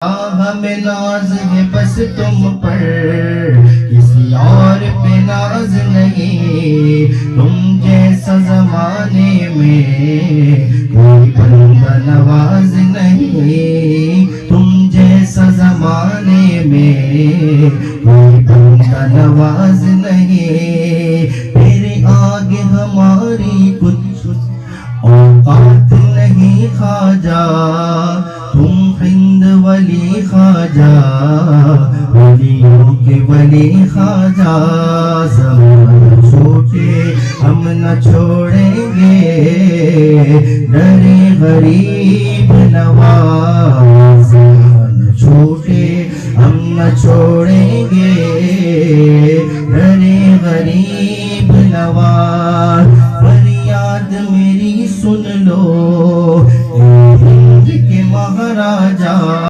हमें नाज है बस तुम पर, किसी और पे नाज नहीं। तुम जैसा जमाने में कोई बंदा नवाज नहीं। तुम जैसा जमाने में कोई बंदा नवाज नहीं। तेरे आगे हमारी कुछ औकात नहीं ख्वाजा। तुम हिंद वली ख्वाजा, वलियों के वली ख्वाजा। ज़माना छोटे हम न छोड़ेंगे, डरे गरीब नवाज। ज़माना छोटे हम न छोड़ेंगे,